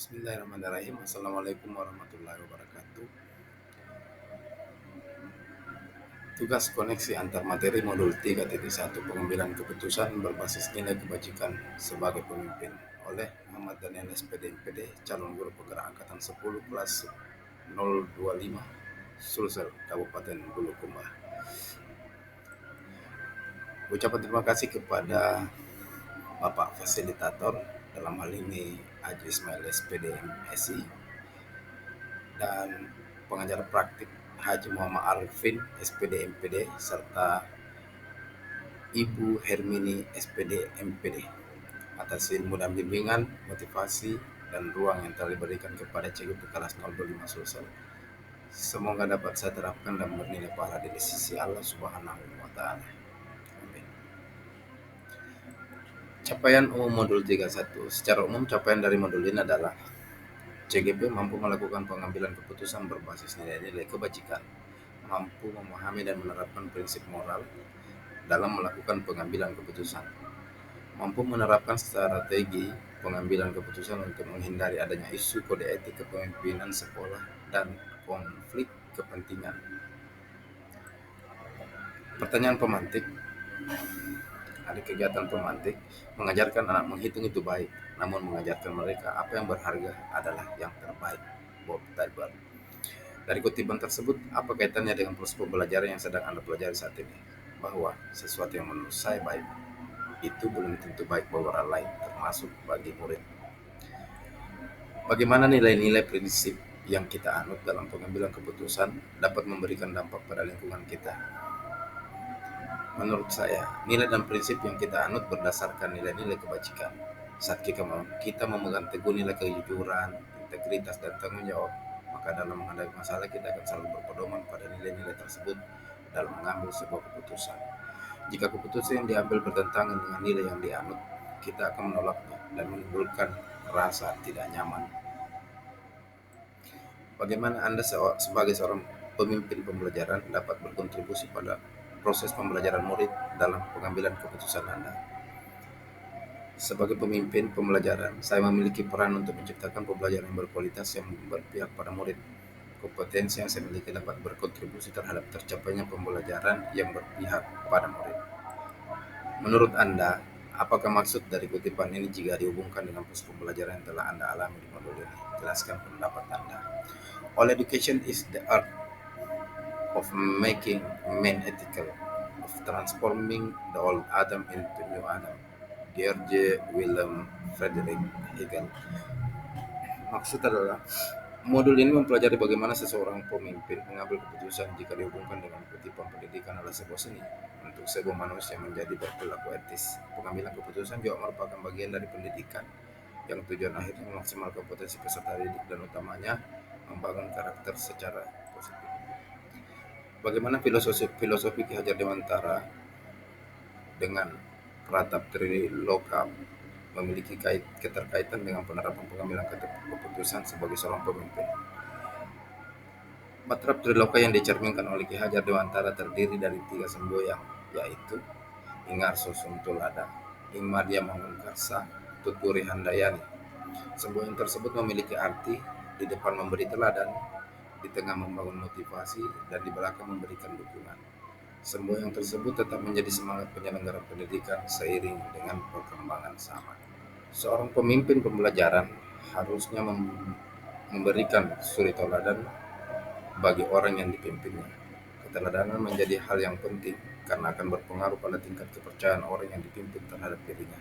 Bismillahirrahmanirrahim. Assalamualaikum warahmatullahi wabarakatuh. Tugas koneksi antar materi modul 3.1 pengambilan keputusan berbasis nilai kebajikan sebagai pemimpin oleh Muhammad Daniel SPD MPD, calon guru penggerak angkatan 10 kelas 025 Sulsel, Kabupaten Bulukumba. Ucapan terima kasih kepada Bapak Fasilitator, dalam hal ini Haji Ismail SPD MSI, dan pengajar praktik Haji Muhammad Arifin SPD MPD, serta Ibu Hermini SPD MPD atas ilmu dan bimbingan, motivasi, dan ruang yang telah diberikan kepada CGP kelas 025 Sulsel. Semoga dapat saya terapkan dan bernilai pahala di sisi Allah Subhanahu wa Ta'ala. Amin. Capaian umum modul 31. Secara umum, capaian dari modul ini adalah CGP mampu melakukan pengambilan keputusan berbasis nilai-nilai kebajikan, mampu memahami dan menerapkan prinsip moral dalam melakukan pengambilan keputusan, mampu menerapkan strategi pengambilan keputusan untuk menghindari adanya isu kode etik kepemimpinan sekolah dan konflik kepentingan. Pertanyaan pemantik. Ada kegiatan pemantik, mengajarkan anak menghitung itu baik, namun mengajarkan mereka apa yang berharga adalah yang terbaik. Bob Tybalt. Dari kutipan tersebut, apa kaitannya dengan proses pembelajaran yang sedang Anda pelajari saat ini? Bahwa sesuatu yang menurut saya baik, itu belum tentu baik bagi orang lain, termasuk bagi murid. Bagaimana nilai-nilai prinsip yang kita anut dalam pengambilan keputusan dapat memberikan dampak pada lingkungan kita? Menurut saya, nilai dan prinsip yang kita anut berdasarkan nilai-nilai kebajikan. Saat kita memegang teguh nilai kejujuran, integritas, dan tanggung jawab, maka dalam menghadapi masalah kita akan selalu berpedoman pada nilai-nilai tersebut dalam mengambil sebuah keputusan. Jika keputusan yang diambil bertentangan dengan nilai yang dianut, kita akan menolaknya dan menimbulkan rasa tidak nyaman. Bagaimana Anda sebagai seorang pemimpin pembelajaran dapat berkontribusi pada proses pembelajaran murid dalam pengambilan keputusan Anda? Sebagai pemimpin pembelajaran, saya memiliki peran untuk menciptakan pembelajaran yang berkualitas yang berpihak pada murid. Kompetensi yang saya miliki dapat berkontribusi terhadap tercapainya pembelajaran yang berpihak pada murid. Menurut Anda, apakah maksud dari kutipan ini jika dihubungkan dengan proses pembelajaran yang telah Anda alami di modul ini? Jelaskan pendapat Anda. All education is the art of making men ethical, of transforming the old Adam into new Adam. George Wilhelm Friedrich Hegel. Maksud adalah, modul ini mempelajari bagaimana seseorang pemimpin mengambil keputusan jika dihubungkan dengan kutipan pendidikan adalah sebuah seni untuk sebuah manusia menjadi berperilaku etis. Pengambilan keputusan juga merupakan bagian dari pendidikan yang tujuan akhirnya memaksimalkan potensi peserta didik dan utamanya membangun karakter secara positif. Bagaimana filosofi Ki Hajar Dewantara dengan Pratap Triloka memiliki keterkaitan dengan penerapan pengambilan keputusan sebagai seorang pemimpin? Pratap Triloka yang dicerminkan oleh Ki Hajar Dewantara terdiri dari 3 semboyan, yaitu Ingarso Suntulada, Ingmadia Mangunkarsa, Tuturi Handayani. Semboyan tersebut memiliki arti di depan memberi teladan, di tengah membangun motivasi, dan di belakang memberikan dukungan. Semboyan tersebut tetap menjadi semangat penyelenggara pendidikan seiring dengan perkembangan zaman. Seorang pemimpin pembelajaran harusnya memberikan suri teladan bagi orang yang dipimpinnya. Keteladanan menjadi hal yang penting karena akan berpengaruh pada tingkat kepercayaan orang yang dipimpin terhadap dirinya.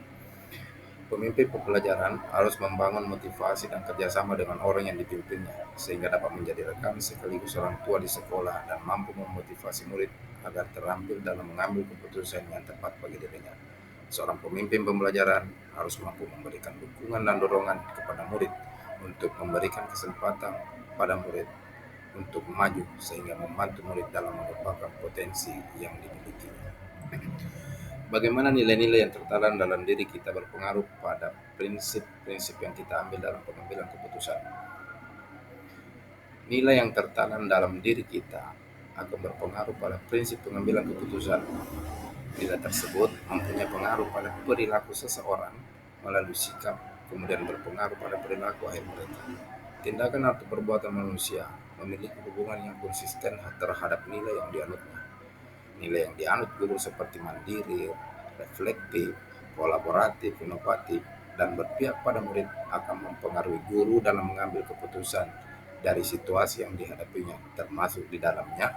Pemimpin pembelajaran harus membangun motivasi dan kerjasama dengan orang yang dipimpinnya, sehingga dapat menjadi rekan sekaligus orang tua di sekolah dan mampu memotivasi murid agar terampil dalam mengambil keputusan yang tepat bagi dirinya. Seorang pemimpin pembelajaran harus mampu memberikan dukungan dan dorongan kepada murid untuk memberikan kesempatan pada murid untuk maju sehingga membantu murid dalam mengembangkan potensi yang dimilikinya. Bagaimana nilai-nilai yang tertanam dalam diri kita berpengaruh pada prinsip-prinsip yang kita ambil dalam pengambilan keputusan. Nilai yang tertanam dalam diri kita akan berpengaruh pada prinsip pengambilan keputusan. Nilai tersebut mempunyai pengaruh pada perilaku seseorang melalui sikap, kemudian berpengaruh pada perilaku akhir mereka. Tindakan atau perbuatan manusia memiliki hubungan yang konsisten terhadap nilai yang dianutnya. Nilai yang dianut guru seperti mandiri, reflektif, kolaboratif, inovatif, dan berpihak pada murid akan mempengaruhi guru dalam mengambil keputusan dari situasi yang dihadapinya, termasuk di dalamnya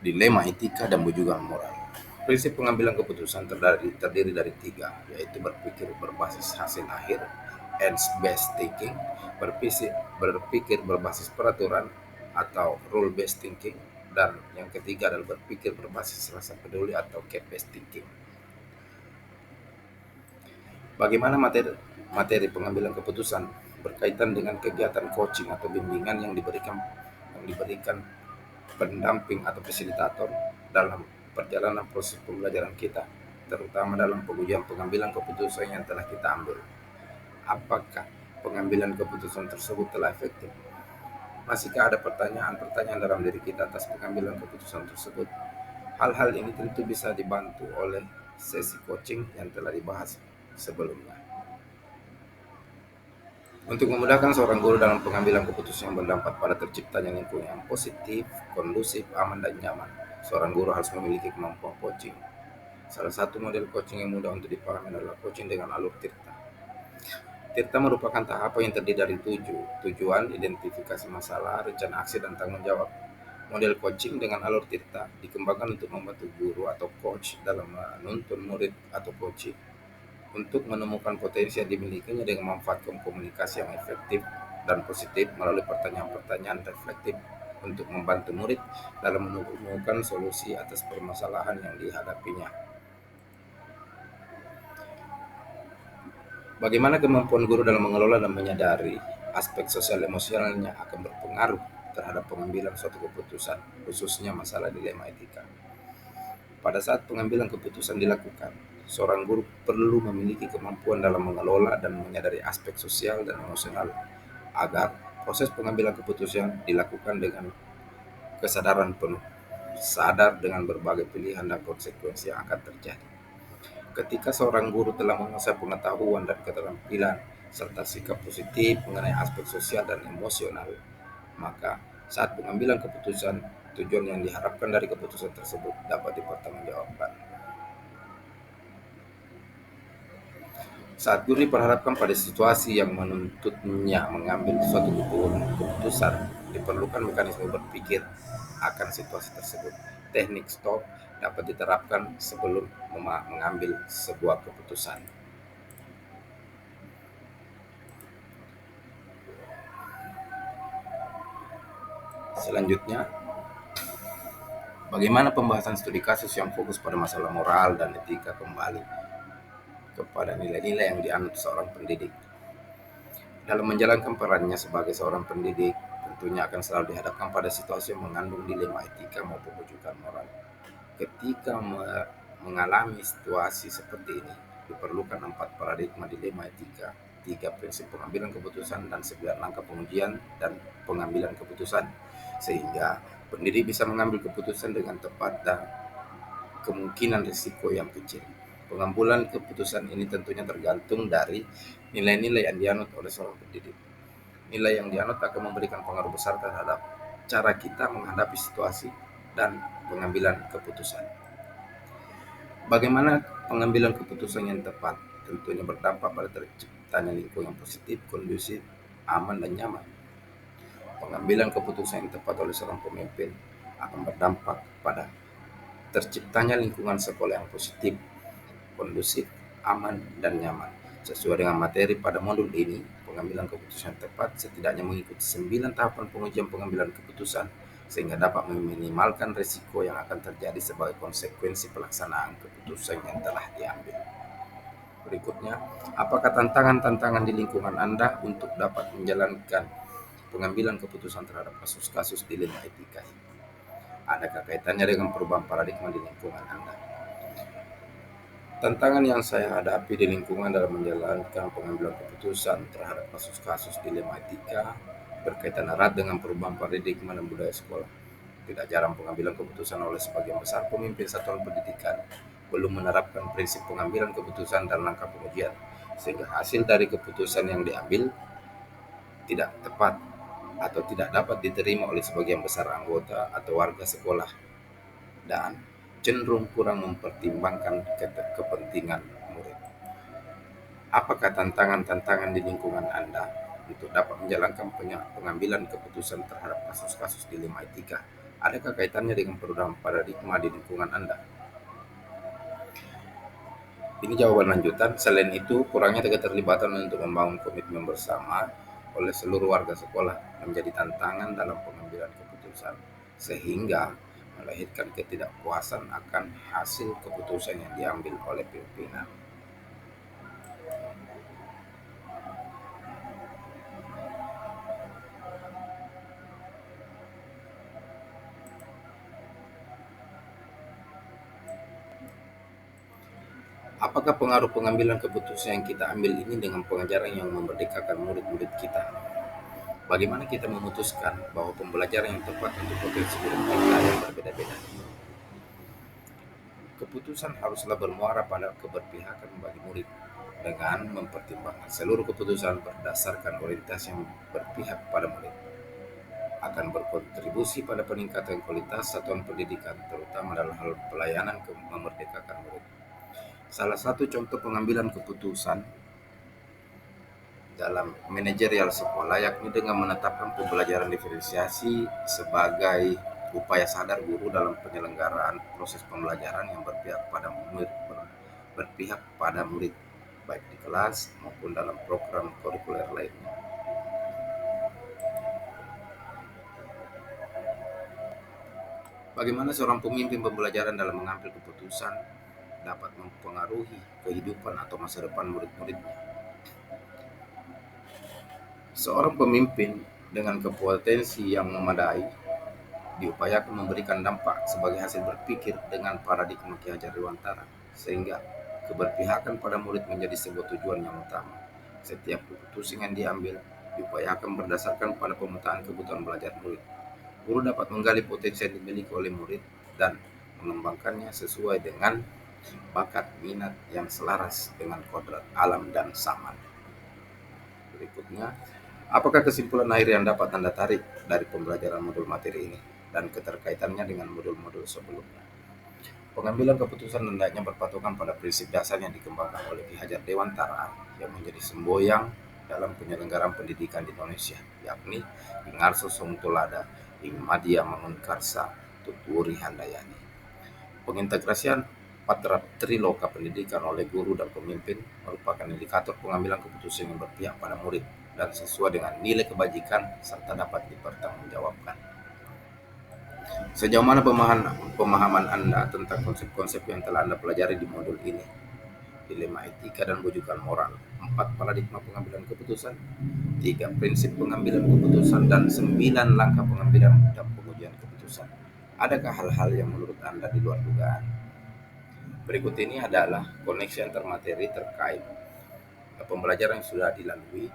dilema etika dan bujukan moral. Prinsip pengambilan keputusan terdiri dari tiga, yaitu berpikir berbasis hasil akhir, edge-based thinking, berpikir berbasis peraturan atau rule-based thinking, dan yang ketiga adalah berpikir berbasis rasa peduli atau cap-based thinking. Bagaimana materi pengambilan keputusan berkaitan dengan kegiatan coaching atau bimbingan yang diberikan pendamping atau fasilitator dalam perjalanan proses pembelajaran kita, terutama dalam pengujian pengambilan keputusan yang telah kita ambil. Apakah pengambilan keputusan tersebut telah efektif? Masihkah ada pertanyaan-pertanyaan dalam diri kita atas pengambilan keputusan tersebut? Hal-hal ini tentu bisa dibantu oleh sesi coaching yang telah dibahas sebelumnya. Untuk memudahkan seorang guru dalam pengambilan keputusan yang berdampak pada terciptanya lingkungan yang positif, kondusif, aman, dan nyaman, seorang guru harus memiliki kemampuan coaching. Salah satu model coaching yang mudah untuk dipahami adalah coaching dengan alur Tirta. Tirta merupakan tahapan yang terdiri dari tujuan, identifikasi masalah, rencana aksi, dan tanggung jawab. Model coaching dengan alur Tirta dikembangkan untuk membantu guru atau coach dalam menuntun murid atau coaching untuk menemukan potensi yang dimilikinya dengan memanfaatkan komunikasi yang efektif dan positif melalui pertanyaan-pertanyaan reflektif untuk membantu murid dalam menemukan solusi atas permasalahan yang dihadapinya. Bagaimana kemampuan guru dalam mengelola dan menyadari aspek sosial emosionalnya akan berpengaruh terhadap pengambilan suatu keputusan, khususnya masalah dilema etika. Pada saat pengambilan keputusan dilakukan, seorang guru perlu memiliki kemampuan dalam mengelola dan menyadari aspek sosial dan emosional agar proses pengambilan keputusan dilakukan dengan kesadaran penuh, sadar dengan berbagai pilihan dan konsekuensi yang akan terjadi. Ketika seorang guru telah menguasai pengetahuan dan keterampilan serta sikap positif mengenai aspek sosial dan emosional, maka saat pengambilan keputusan, tujuan yang diharapkan dari keputusan tersebut dapat dipertanggungjawabkan. Saat guru diperhadapkan pada situasi yang menuntutnya mengambil suatu keputusan, diperlukan mekanisme berpikir akan situasi tersebut. Teknik stop dapat diterapkan sebelum mengambil sebuah keputusan. Selanjutnya, bagaimana pembahasan studi kasus yang fokus pada masalah moral dan etika kembali kepada nilai-nilai yang dianut seorang pendidik. Dalam menjalankan perannya sebagai seorang pendidik, tentunya akan selalu dihadapkan pada situasi yang mengandung dilema etika maupun rujukan moral. Ketika mengalami situasi seperti ini, diperlukan 4 paradigma dilema etika, 3 prinsip pengambilan keputusan, dan 9 langkah pengujian dan pengambilan keputusan, sehingga pendidik bisa mengambil keputusan dengan tepat dan kemungkinan risiko yang kecil. Pengambilan keputusan ini tentunya tergantung dari nilai-nilai yang dianut oleh seorang pendidik. Nilai yang dianut akan memberikan pengaruh besar terhadap cara kita menghadapi situasi dan pengambilan keputusan. Bagaimana pengambilan keputusan yang tepat? Tentunya berdampak pada terciptanya lingkungan yang positif, kondusif, aman, dan nyaman. Pengambilan keputusan yang tepat oleh seorang pemimpin akan berdampak pada terciptanya lingkungan sekolah yang positif, kondusif, aman, dan nyaman. Sesuai dengan materi pada modul ini, pengambilan keputusan yang tepat setidaknya mengikuti 9 tahapan pengujian pengambilan keputusan sehingga dapat meminimalkan risiko yang akan terjadi sebagai konsekuensi pelaksanaan keputusan yang telah diambil. Berikutnya, apakah tantangan-tantangan di lingkungan Anda untuk dapat menjalankan pengambilan keputusan terhadap kasus-kasus dilema etika? Adakah kaitannya dengan perubahan paradigma di lingkungan Anda? Tantangan yang saya hadapi di lingkungan dalam menjalankan pengambilan keputusan terhadap kasus-kasus dilema etika berkaitan erat dengan perubahan paradigma dan budaya sekolah. Tidak jarang pengambilan keputusan oleh sebagian besar pemimpin satuan pendidikan belum menerapkan prinsip pengambilan keputusan dan langkah pengujian, sehingga hasil dari keputusan yang diambil tidak tepat atau tidak dapat diterima oleh sebagian besar anggota atau warga sekolah dan cenderung kurang mempertimbangkan kepentingan murid. Apakah tantangan-tantangan di lingkungan Anda untuk dapat menjalankan pengambilan keputusan terhadap kasus-kasus dilema etika? Adakah kaitannya dengan perubahan paradigma di lingkungan Anda? Ini jawaban lanjutan. Selain itu, kurangnya keterlibatan untuk membangun komitmen bersama oleh seluruh warga sekolah menjadi tantangan dalam pengambilan keputusan, sehingga melahirkan ketidakpuasan akan hasil keputusan yang diambil oleh pimpinan. Apakah pengaruh pengambilan keputusan yang kita ambil ini dengan pengajaran yang memerdekakan murid-murid kita? Bagaimana kita memutuskan bahwa pembelajaran yang tepat untuk potensi murid kita yang berbeda-beda? Keputusan haruslah bermuara pada keberpihakan bagi murid dengan mempertimbangkan seluruh keputusan berdasarkan orientasi yang berpihak pada murid akan berkontribusi pada peningkatan kualitas satuan pendidikan, terutama dalam hal pelayanan memerdekakan murid. Salah satu contoh pengambilan keputusan dalam manajerial sekolah yakni dengan menetapkan pembelajaran diferensiasi sebagai upaya sadar guru dalam penyelenggaraan proses pembelajaran yang berpihak pada murid baik di kelas maupun dalam program kurikuler lainnya. Bagaimana seorang pemimpin pembelajaran dalam mengambil keputusan dapat mempengaruhi kehidupan atau masa depan murid-muridnya? Seorang pemimpin dengan kompetensi yang memadai diupayakan memberikan dampak sebagai hasil berpikir dengan paradigma Ki Hajar Dewantara, sehingga keberpihakan pada murid menjadi sebuah tujuan yang utama. Setiap keputusan yang diambil diupayakan berdasarkan pada pemetaan kebutuhan belajar murid. Guru dapat menggali potensi yang dimiliki oleh murid dan mengembangkannya sesuai dengan bakat minat yang selaras dengan kodrat alam dan zaman. Berikutnya, apakah kesimpulan akhir yang dapat Anda tarik dari pembelajaran modul materi ini dan keterkaitannya dengan modul-modul sebelumnya? Pengambilan keputusan hendaknya berpatokan pada prinsip dasar yang dikembangkan oleh Ki Hajar Dewantara yang menjadi semboyan dalam penyelenggaraan pendidikan di Indonesia, yakni Ingarso Somtolada, Imadia Mangunkarsa, Tuturi Handayani. Pengintegrasian patra triloka pendidikan oleh guru dan pemimpin merupakan indikator pengambilan keputusan yang berpihak pada murid dan sesuai dengan nilai kebajikan serta dapat dipertanggungjawabkan. Sejauh mana pemahaman Anda tentang konsep-konsep yang telah Anda pelajari di modul ini? Dilema etika dan bujukan moral, 4 paradigma pengambilan keputusan, 3 prinsip pengambilan keputusan, dan 9 langkah pengambilan dan pengujian keputusan. Adakah hal-hal yang menurut Anda di luar dugaan? Berikut ini adalah koneksi antar materi terkait pembelajaran yang sudah dilalui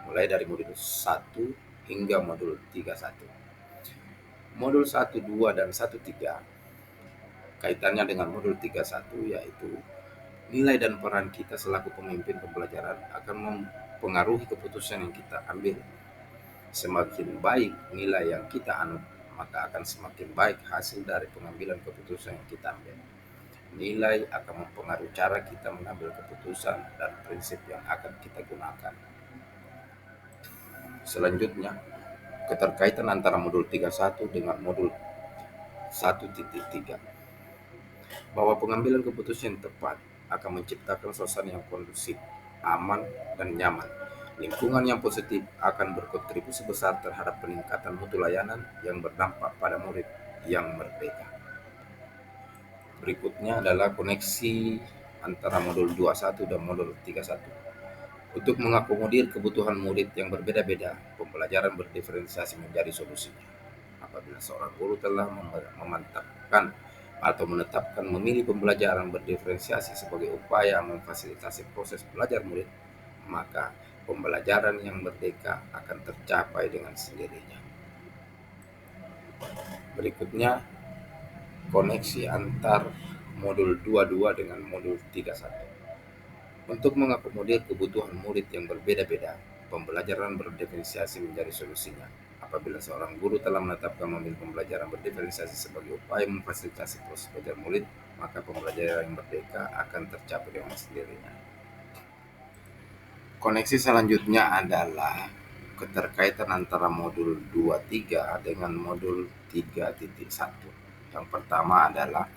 mulai dari modul 1 hingga modul 31. Modul 1, 2, dan 1, 3 kaitannya dengan modul 31 yaitu nilai dan peran kita selaku pemimpin pembelajaran akan mempengaruhi keputusan yang kita ambil. Semakin baik nilai yang kita anut, maka akan semakin baik hasil dari pengambilan keputusan yang kita ambil. Nilai akan mempengaruhi cara kita mengambil keputusan dan prinsip yang akan kita gunakan. Selanjutnya, keterkaitan antara modul 31 dengan modul 1.3. Bahwa pengambilan keputusan yang tepat akan menciptakan suasana yang kondusif, aman, dan nyaman. Lingkungan yang positif akan berkontribusi besar terhadap peningkatan mutu layanan yang berdampak pada murid yang merdeka. Berikutnya adalah koneksi antara modul 21 dan modul 31. Untuk mengakomodir kebutuhan murid yang berbeda-beda, pembelajaran berdiferensiasi menjadi solusinya. Apabila seorang guru telah memantapkan atau menetapkan memilih pembelajaran berdiferensiasi sebagai upaya memfasilitasi proses belajar murid, maka pembelajaran yang merdeka akan tercapai dengan sendirinya. Berikutnya, koneksi antar modul 22 dengan modul 31. Untuk mengakomodir kebutuhan murid yang berbeda-beda, pembelajaran berdiferensiasi menjadi solusinya. Apabila seorang guru telah menetapkan memilih pembelajaran berdiferensiasi sebagai upaya memfasilitasi proses belajar murid, maka pembelajaran yang merdeka akan tercapai dengan sendirinya. Koneksi selanjutnya adalah keterkaitan antara modul 23 dengan modul 3.1. Yang pertama adalah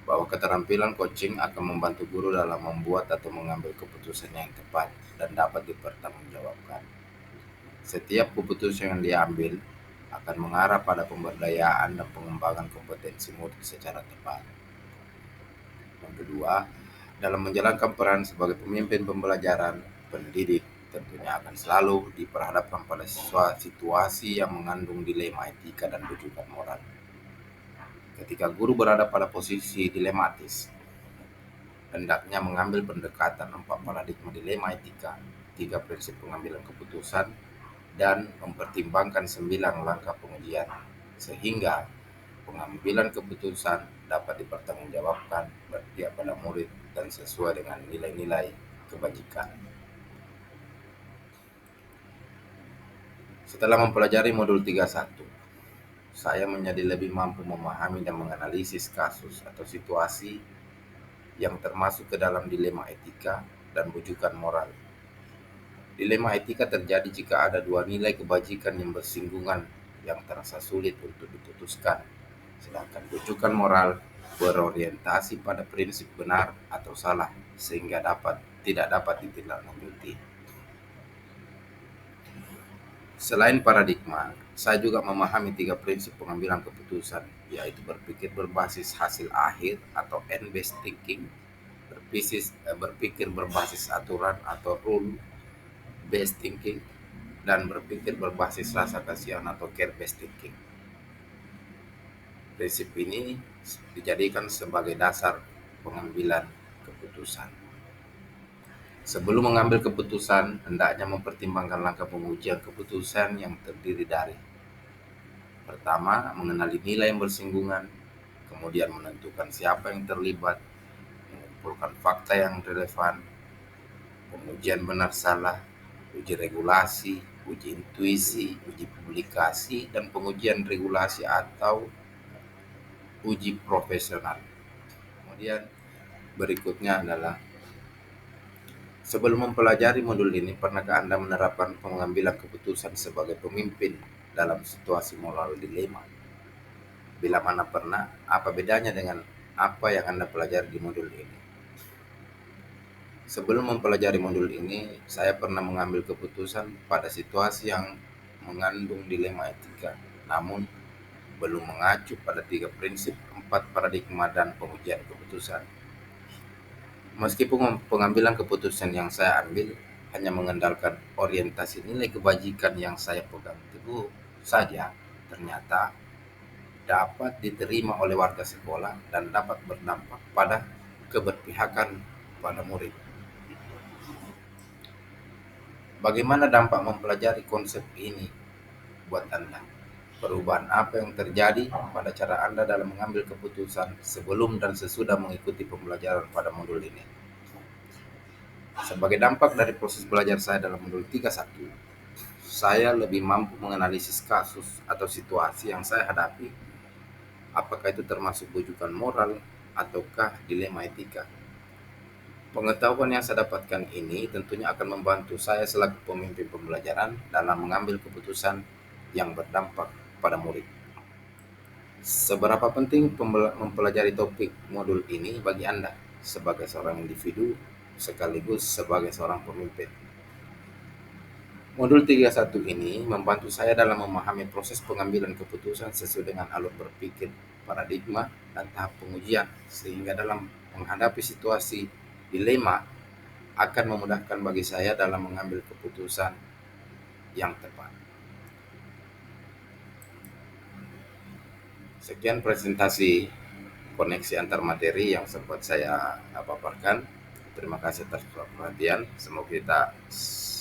bahwa keterampilan coaching akan membantu guru dalam membuat atau mengambil keputusan yang tepat dan dapat dipertanggungjawabkan. Setiap keputusan yang diambil akan mengarah pada pemberdayaan dan pengembangan kompetensi murid secara tepat. Yang kedua, dalam menjalankan peran sebagai pemimpin pembelajaran, pendidik tentunya akan selalu diperhadapkan pada situasi yang mengandung dilema etika dan rujukan moral. Ketika guru berada pada posisi dilematis, hendaknya mengambil pendekatan 4 paradigma dilema etika, 3 prinsip pengambilan keputusan, dan mempertimbangkan 9 langkah pengujian, sehingga pengambilan keputusan dapat dipertanggungjawabkan berpihak pada murid dan sesuai dengan nilai-nilai kebajikan. Setelah mempelajari modul 31, saya menjadi lebih mampu memahami dan menganalisis kasus atau situasi yang termasuk ke dalam dilema etika dan rujukan moral. Dilema etika terjadi jika ada dua nilai kebajikan yang bersinggungan yang terasa sulit untuk diputuskan, sedangkan rujukan moral berorientasi pada prinsip benar atau salah sehingga tidak dapat ditindaklanjuti. Selain paradigma, saya juga memahami 3 prinsip pengambilan keputusan, yaitu berpikir berbasis hasil akhir atau end-based thinking, berpikir berbasis aturan atau rule-based thinking, dan berpikir berbasis rasa kasihan atau care-based thinking. Prinsip ini dijadikan sebagai dasar pengambilan keputusan. Sebelum mengambil keputusan, hendaknya mempertimbangkan langkah pengujian keputusan yang terdiri dari: pertama, mengenali nilai yang bersinggungan, kemudian menentukan siapa yang terlibat, mengumpulkan fakta yang relevan, pengujian benar salah, uji regulasi, uji intuisi, uji publikasi, dan pengujian regulasi atau uji profesional. Kemudian berikutnya adalah, sebelum mempelajari modul ini, pernahkah Anda menerapkan pengambilan keputusan sebagai pemimpin dalam situasi moral dilema? Bila mana pernah, apa bedanya dengan apa yang Anda pelajari di modul ini? Sebelum mempelajari modul ini, saya pernah mengambil keputusan pada situasi yang mengandung dilema etika, namun belum mengacu pada 3 prinsip, 4 paradigma, dan pengujian keputusan. Meskipun pengambilan keputusan yang saya ambil hanya mengandalkan orientasi nilai kebajikan yang saya pegang teguh saja, ternyata dapat diterima oleh warga sekolah dan dapat berdampak pada keberpihakan pada murid. Bagaimana dampak mempelajari konsep ini buat Anda? Perubahan apa yang terjadi pada cara Anda dalam mengambil keputusan sebelum dan sesudah mengikuti pembelajaran pada modul ini? Sebagai dampak dari proses belajar saya dalam modul 31, saya lebih mampu menganalisis kasus atau situasi yang saya hadapi, apakah itu termasuk rujukan moral ataukah dilema etika. Pengetahuan yang saya dapatkan ini tentunya akan membantu saya selaku pemimpin pembelajaran dalam mengambil keputusan yang berdampak pada murid. Seberapa penting mempelajari topik modul ini bagi Anda sebagai seorang individu sekaligus sebagai seorang pemimpin? Modul 31 ini membantu saya dalam memahami proses pengambilan keputusan sesuai dengan alur berpikir, paradigma, dan tahap pengujian, sehingga dalam menghadapi situasi dilema akan memudahkan bagi saya dalam mengambil keputusan yang tepat. Sekian presentasi koneksi antar materi yang sempat saya paparkan. Terima kasih atas perhatian. Semoga kita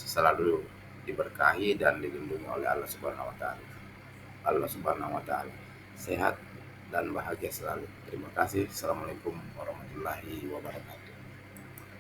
selalu diberkahi dan dilindungi oleh Allah Subhanahu wa taala. Allah Subhanahu wa taala. Sehat dan bahagia selalu. Terima kasih. Assalamualaikum warahmatullahi wabarakatuh.